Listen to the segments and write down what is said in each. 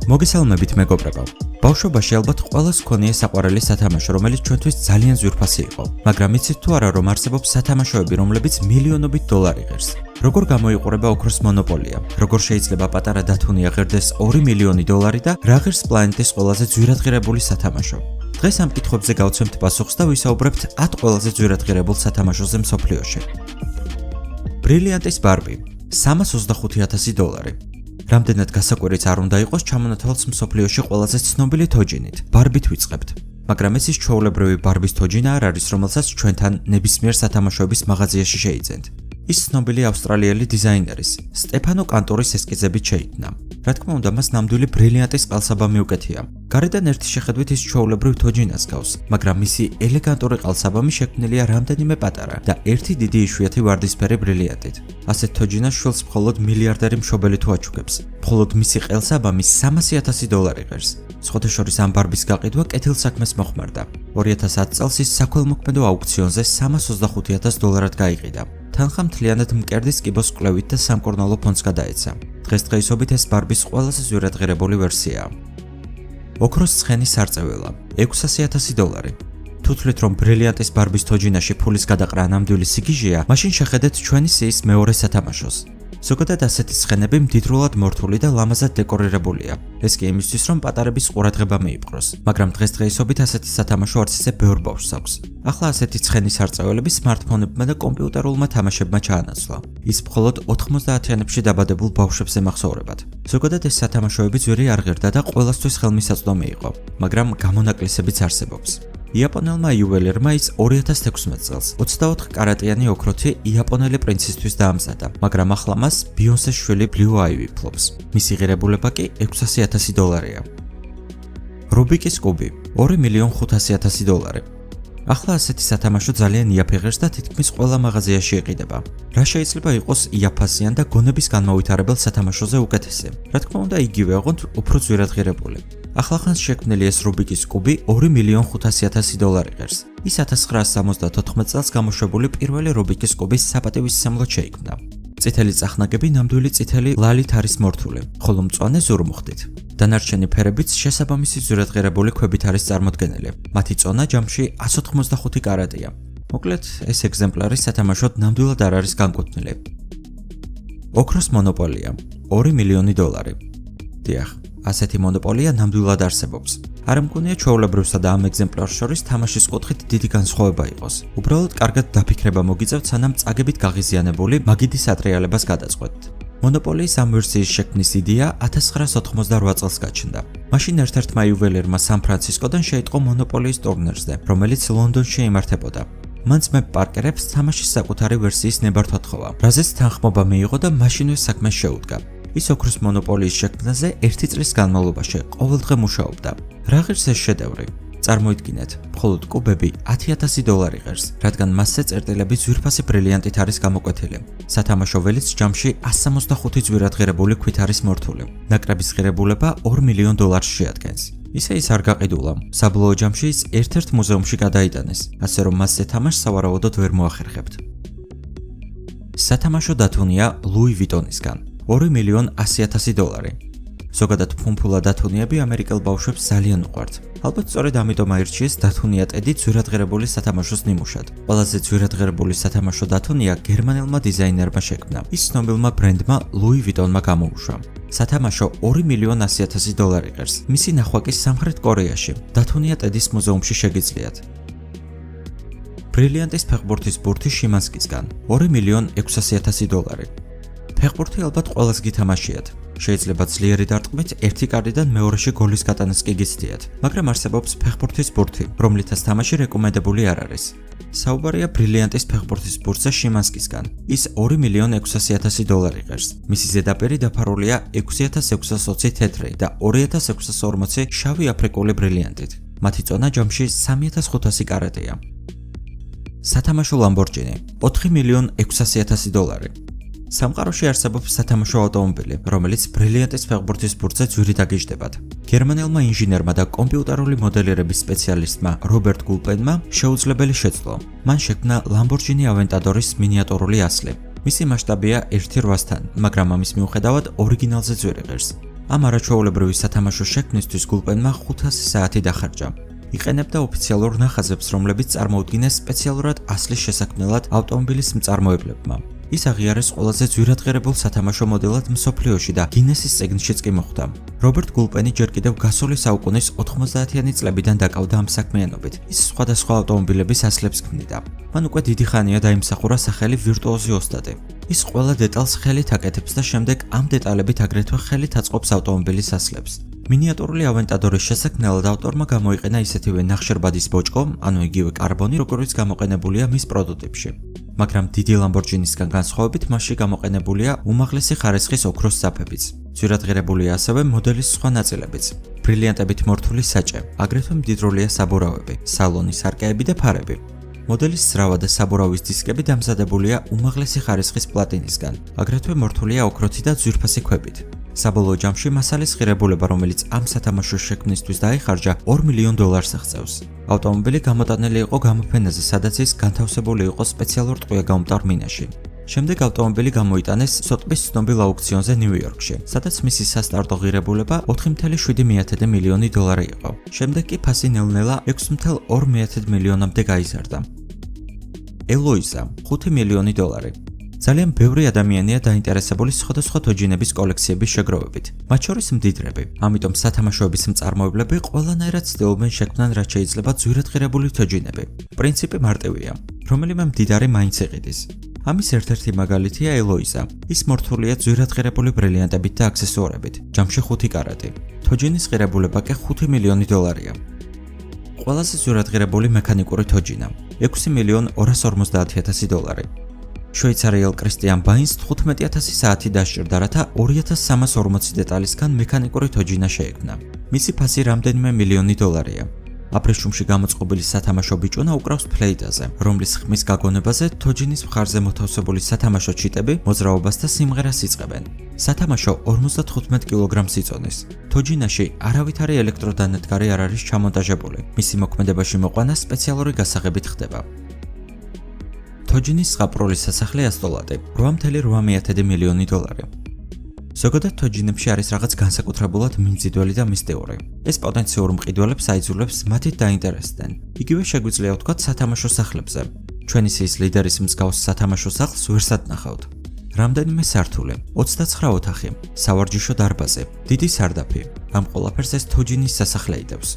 მოგესალმებით მეგობრებო. ბავშვობაში ალბათ ყველას ჰქონია საყვარელი სათამაშო, რომელიც ჩვენთვის ძალიან ძვირფასი იყო. მაგრამ იცით თუ არა, რომ არსებობს სათამაშოები, რომლებიც მილიონობით დოლარი ღირს? როგორ გამოიყურება ოქროს მონოპოლია? როგორ შეიძლება პატარა დათუნი აღერდეს 2 მილიონი დოლარი და რა ღირს პლანეტის ყველაზე ძვირადღირებული სათამაშო? დღეს ამ კითხვებზე გავცემთ პასუხს და ვისაუბრებთ 10 ყველაზე ძვირადღირებულ სათამაშოზე მსოფლიოში. ბრილიანტის ბარბი 325,000 დოლარი. რამდენად გასაკვირიც არ უნდა იყოს, ჩამონათვალს მსოფლიოში ყველაზე ცნობილი თოჯინით, ბარბით ვიწყებთ. მაგრამ ეს ის ჩვეულებრივი ბარბის თოჯინა არ არის, რომელსაც ჩვენთან ნებისმიერ სათამაშოების მაღაზიაში შეიძენთ. ის ცნობილი ავსტრალიელი დიზაინერის, სტეფანო კანტორის ესკიზებით შეიქმნა. რა თქმა უნდა, მას ნამდვილი ბრილიანტის ყალსაბამი უკეთია. გარედან ერთი შეხედვით ის ჩვეულებრივ თოჯინას გავს, მაგრამ მისი ელეგანტური ყალსაბამი შექმნილია რამდენიმე პატარა და ერთი დიდი იშვიათი ვარდისფერი ბრილიანტით. ასეთ თოჯინას შვილს მხოლოდ მილიარდერი მშობელი თუ აჩუქებს. მხოლოდ მისი ყელსაბამი 300,000 დოლარი ღირს. სხვათაშორის ამ ბარბის გაყიდვა კეთილსაქმეს მოხმარდა. 2010 წელს ის საქველმოქმედო აუქციონზე 325,000 დოლარად გაიყიდა. თანხა მთლიანად მკერდის კიბოს კვლევით და სამკურნალო ფონდს გადაეცა. დღესდღეობით ეს ბარბის ყველაზე ძვირადღირებული ვერსიაა. ოქროს ცხენის სარწეველა 600,000 დოლარი. თუ თვლით, რომ ბრილიანტის ბარბის თოჯინაში ფულის გადაყრა ნამდვილი სიგიჟეა, მაშინ შეხედეთ ჩვენი სიის მეორე სათამაშოს. ზოგადად ასეთი ცხენები მდიდრულად მორთული და ლამაზად დეკორირებულია. ეს კი იმისთვის, რომ პატარების ყურადღება მიიპყროს. მაგრამ დღესდღეობით ასეთი სათამაშო არც ისე ბევრ ბავშვს აქვს. ახლა ასეთი ცხენის სარწეველები სმარტფონებმა და კომპიუტერულმა თამაშებმა ჩაანაცვლა. ის მხოლოდ 90-იანებში დაბადებულ ბავშვებს ემახსოვრებათ. ზოგადად ეს სათამაშოები ძვირი არ ღირდა და ყველასთვის ხელმისაწვდომი იყო, მაგრამ გამონაკლისებიც არსებობს. იაპონელმა იუველერმა ის 2016 წელს 24 კარატიანი ოქროთი იაპონელი პრინცისთვის დაამზადა, მაგრამ ახლა მას ბიონსეს შვილი ბლუ აივი ფლობს. მისი ღირებულება კი 600,000 დოლარია. რუბიკის კუბი 2,500,000 დოლარი. ახლა ასეთი სათამაშო ძალიან იაფი ღირს და თითქმის ყველა მაღაზიაში იყიდება. რა შეიძლება იყოს იაფასიან და გონების განმავითარებელ სათამაშოზე უკეთესი? რა თქმა უნდა, იგივე აღონთ უფრო ძვირადღირებული. ახლახანს შექმნილი ეს რუბიკის კუბი 2,500,000 დოლარი ღირს. ის 1974 წელს გამოშვებული პირველი რუბიკის კუბის საპატივისცემლოდ შეიქმნა. წითელი წახნაგები ნამდვილი წითელი ლალით არის მორთული, ხოლო მწვანე ზურმუხტით. დანარჩენი ფერებიც შესაბამისი ძვირადღირებული ქვებით არის წარმოდგენილი. მათი წონა ჯამში 185 კარატია. მოკლედ, ეს ეგზემპლარი სათამაშოდ ნამდვილად არ არის განკუთვნილი. ოქროს მონოპოლია 2 მილიონი დოლარი. დიახ, ასეთი მონოპოლია ნამდვილად არსებობს. არ მგონია ჩვეულებრივსა და ამ ეგზემპლარს შორის თამაშის კუთხით დიდი განსხვავება იყოს. უბრალოდ კარგად დაფიქრება მოგიწევთ, სანამ წაგებით გაღიზიანებული მაგიდის ატრიალებას გადაწყვეტთ. მონოპოლიის ამ ვერსიის შექმნის იდეა 1988 წელს გაჩნდა. მაშინ ერთ-ერთმა იუველერმა სან-ფრანცისკოდან შეიტყო მონოპოლიის ტურნირზე, რომელიც ლონდონში იმართებოდა. მან ძმებ პარკერებს თამაშის საკუთარი ვერსიის ნებართვა თხოვა, რაზეც თანხმობა მიიღო და მაშინვე საქმეს შეუდგა. ის ოქროს მონოპოლიის შექმნაზე 1 წლის განმავლობაში ყოველდღე მუშაობდა. რა ღირს ეს შედევრი? წარმოიდგინეთ, მხოლოდ კუბები 10,000 დოლარი ღირს, რადგან მასზე წერტილები ძვირფასი ბრილიანტით არის გამოკვეთილი. სათამაშო ველიც ჯამში 165 ძვირადღირებული ქვით არის მორთული. ნაკრების ღირებულება 2 მილიონ დოლარს შეადგენს. ისე ის არ გაყიდულა. საბოლოო ჯამში ის ერთ-ერთ მუზეუმში გადაიტანეს, ასე რომ მასზე თამაშს სავარაუდოდ ვერ მოახერხებთ. სათამაშო დათუნია ლუი ვიტონისგან 2,100,000 დოლარი. ზოგადად ფუმფულა დათუნიები ამერიკელ ბავშვებს ძალიან უყვართ. ალბათ სწორედ ამიტომ აირჩიეს დათუნია ტედი ძვირადღირებული სათამაშოს ნიმუშად. ყველაზე ძვირადღირებული სათამაშო დათუნია გერმანელმა დიზაინერმა შექმნა. ის ცნობილმა ბრენდმა ლუი ვიტონმა გამოუშვა. სათამაშო 2,100,000 დოლარი ღირს. მისი ნახვა კი სამხრეთ კორეაში, დათუნია ტედის მუზეუმში შეგიძლიათ. ბრილიანტის ფეხბურთის ბურთი შიმანსკისგან 2,600,000 დოლარი. ფეხბურთი ალბათ ყველას გითამაშიათ. შეიძლება ძლიერი დარტყმით ერთი კარდიდან მეორეში გოლის გატანას კი გიცდიათ, მაგრამ არსებობს ფეხბურთის ბურთი, რომლითაც თამაში რეკომენდებული არ არის. საუბარია ბრილიანტის ფეხბურთის ბურთზე შიმანსკისგან. ის 2,600,000 დოლარი ღირს. მისი ზედაპირი დაფარულია 6,620 თეთრი და 2,640 შავი აფრიკული ბრილიანტით. მათი წონა ჯამში 3,500 კარატია. სათამაშო ლამბორჯინი 4,600,000 დოლარი. სამყაროში არსებობს სათამაშო ავტომობილი, რომელიც ბრილიანტის ფეხბურთის ბურთზე ძვირით აგიჟდებათ. გერმანელმა ინჟინერმა და კომპიუტერული მოდელირების სპეციალისტმა რობერტ გულპენმა შეუძლებელი შეძლო. მან შექმნა ლამბორჯინი ავენტადორის მინიატურული ასლი. მისი მასშტაბია 1:8-თან, მაგრამ ამის მიუხედავად ორიგინალზე ძვირი ღირს. ამ არაჩვეულებრივი სათამაშო შექმნისთვის გულპენმა 500 საათი დახარჯა. იყენებდა ოფიციალურ ნახაზებს, რომლებიც წარმოუდგინეს სპეციალურად ასლის შესაქმნელად ავტომობილის მწარმოებლებმა. ის აღიარეს ყველაზე ძვირადღირებულ სათამაშო მოდელად მსოფლიოში და გინესის წიგნშიც კი მოხვდა. რობერტ გულპენი ჯერ კიდევ გასული საუკუნის 90-იანი წლებიდან დაკავდა ამ საქმიანობით. ის სხვადასხვა ავტომობილების ასლებს ქმნიდა. მან უკვე დიდი ხანია დაიმსახურა სახელი ვირტუოზი ოსტატი. ის ყველა დეტალს ხელით აკეთებს და შემდეგ ამ დეტალებით აგრეთვე ხელით აწყობს ავტომობილის ასლებს. მინიატურული ავენტადორის შესაქმნელად ავტორმა გამოიყენა ისეთივე ნახშირბადის ბოჭკო, ანუ იგივე კარბონი, როგორიც გამოყენებულია მის პროტოტიპში. მაგრამ დიდი ლამბორჯინისგან განსხვავებით მასში გამოყენებულია უმაღლესი ხარისხის ოქროს საფებიც. ძვირადღირებულია ასევე მოდელის სხვა ნაწილებიც. ბრილიანტებით მორთული საჭე, აგრეთვე მდიდრულია საბურავები, სალონის არკეები და ფარები. მოდელის ძრავა და საბურავის დისკები დამზადებულია უმაღლესი ხარისხის პლატინისგან, აგრეთვე მორთულია ოქროთი და ძვირფასი ქვებით. საბოლოო ჯამში მასალის ღირებულება, რომელიც ამ სათამაშოს შექმნისთვის დაიხარჯა, $2 მილიონ აღწევს. ავტომობილი გამოტანილი იყო გამოფენაზე, სადაც ის განთავსებული იყო სპეციალურ ტყვია-გამომტარ მინაში. შემდეგ ავტომობილი გამოიტანეს სოტბის ცნობილ აუქციონზე ნიუ-იორკში, სადაც მისი სასტარტო ღირებულება $4.7 მილიონი იყო. შემდეგ კი ფასი ნელ-ნელა $6.2 მილიონამდე გაიზარდა. ელოიზა $5 მილიონი. ძალიან ბევრი ადამიანია დაინტერესებული სხვადასხვა თოჯინების კოლექციების შეგროვებით, მათ შორის მდიდრები. ამიტომ სათამაშოების მწარმოებლები ყველანაირად ცდილობენ შექმნან რაც შეიძლება ძვირადღირებული თოჯინები. პრინციპი მარტივია, რომელიმე მდიდარი მაინც იყიდის. ამის ერთ-ერთი მაგალითია ელოიზა. ის მორთულია ძვირადღირებული ბრილიანტებით და აქსესუარებით, ჯამში 5 კარატი. თოჯინის ღირებულება კი $5 მილიონი. ყველაზე ძვირადღირებული მექანიკური თოჯინა $6.250.000. შვეიცარიელ კრისტიან ბაინს 15,000 საათი დასჭირდა, რათა 2340 დეტალისგან მექანიკური თოჯინა შეექმნა. მისი ფასი რამდენიმე $1 მილიონია. აბრეშუმში გამოწყობილი სათამაშო ბიჭუნა უკრავს ფლეიტაზე, რომლის ხმის გაგონებაზე თოჯინის მხარზე მოთავსებული სათამაშო ჩიტები მოძრაობას და სიმღერას იწყებენ. სათამაშო 55 კილოგრამს იწონის. თოჯინაში არავითარი ელექტროდანადგარი არ არის ჩამონტაჟებული. მისი მოქმედებაში მოყვანა სპეციალური გასაღებით ხდება. თოჯინის ზღაპრული სასახლე ასტოლატი $8.8 მილიონი. ზოგადად თოჯინებში არის რაღაც განსაკუთრებულად მიმზიდველი და მისტიური. ეს პოტენციურ მყიდველებს აიძულებს მათით დაინტერესდნენ. იგივე შეგვიძლია ვთქვათ სათამაშო სახლებზე. ჩვენი სიის ლიდერის მსგავს სათამაშო სახლს ვერსად ნახავთ. რამდენიმე სართული, 29 ოთახი, სავარჯიშო დარბაზი, დიდი სარდაფი. ამ ყველაფერს ეს თოჯინის სასახლე იდევს.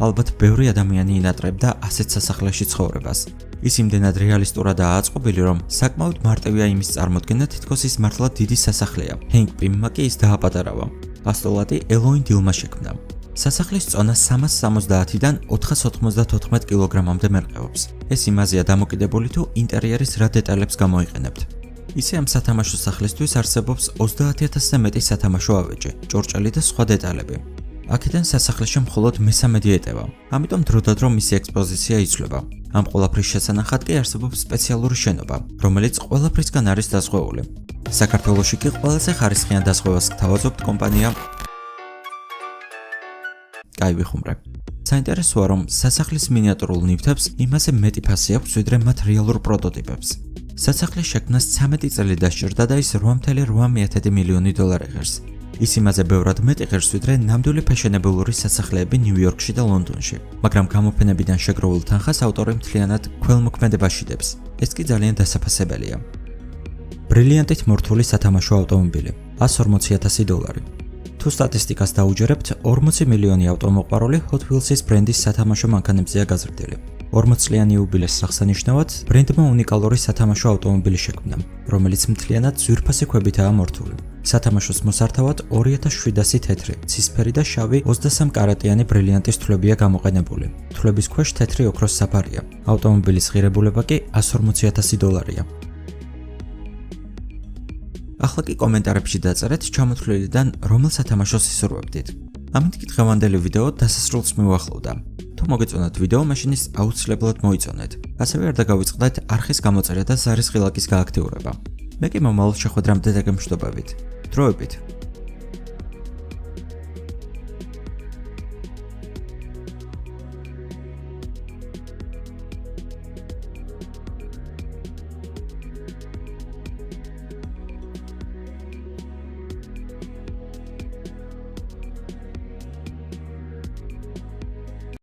ალბათ ბევრი ადამიანი ინატრებდა ასეთ სასახლეში ცხოვრებას. ის იმდენად რეალისტურადაა აწყობილი, რომ საკმაოდ მარტივია იმის წარმოდგენა, თითქოს ის მართლა დიდი სასახლეა. ჰენკ პიმმა კი ის დააპატარავა. ასტოლატი ელოინ დილმა შექმნა. სასახლის წონა 370-დან 494 კილოგრამამდე მერყეობს. ეს იმაზეა დამოკიდებული, თუ ინტერიერის რა დეტალებს გამოიყენებთ. ისე ამ სათამაშო სახლისთვის არსებობს 30,000-ზე მეტი სათამაშო ავეჯი, ჭორჭელი და სხვა დეტალები. აქედან სასახლეში მხოლოდ მესამედი ეტევა, ამიტომ დროდადრო მისი ექსპოზიცია იცვლება. ამ ყველაფრის შესანახად კი არსებობს სპეციალური შენობა, რომელიც ყველაფრისგან არის დაზღვეული. საქართველოში კი ყველაზე ხარისხიან დაზღვევას გთავაზობთ კომპანია გაივიხუმრე. საინტერესოა, რომ სასახლის მინიატურულ ნივთებს იმაზე მეტი ფასი აქვს, ვიდრე მათ რეალურ პროტოტიპებს. სასახლის შექმნას 13 წელი დასჭირდა და ის $8.8 მილიონი ღირს. ის იმაზე ბევრად მეტი ღირს, ვიდრე ნამდვილი ფეშენებელური სასახლეები ნიუ-იორკში და ლონდონში, მაგრამ გამოფენებიდან შეგროვილ თანხას ავტორი მთლიანად ქველმოქმედებას იდებს. ეს კი ძალიან დასაფასებელია. ბრილიანტით მორთული სათამაშო ავტომობილი $140,000. თუ სტატისტიკას დაუჯერებთ, 40 მილიონი ავტომოყვარული Hot Wheels-ის ბრენდის სათამაშო მანქანებზეა გაზრდილი. 40 წლიანი იუბილეს აღსანიშნავად, ბრენდმა უნიკალური სათამაშო ავტომობილი შექმნა, რომელიც მთლიანად ძვირფასი ქვებითაა მორთული. სათამაშოს მოსართავად 2700 თეთრი, ცისფერი და შავი 23 კარატიანი ბრილიანტის თვლებია გამოყენებული. თვლების ქვეშ თეთრი ოქროს საფარია. ავტომობილის ღირებულება კი $140,000. ახლა კი კომენტარებში დაწერეთ ჩამოთვლილიდან რომელ სათამაშოს ისურვებდით. ამით კი დღევანდელი ვიდეო დასასრულს მივახლოვდა. თუ მოგეწონათ ვიდეო, მაშინ ის აუცილებლად მოიწონეთ. ასევე არ დაგავიწყდეთ არხის გამოწერა და ზარის ღილაკის გააქტიურება. მე კი მომავალ შეხვედრამდე დაგემშვიდობებით. დროებით.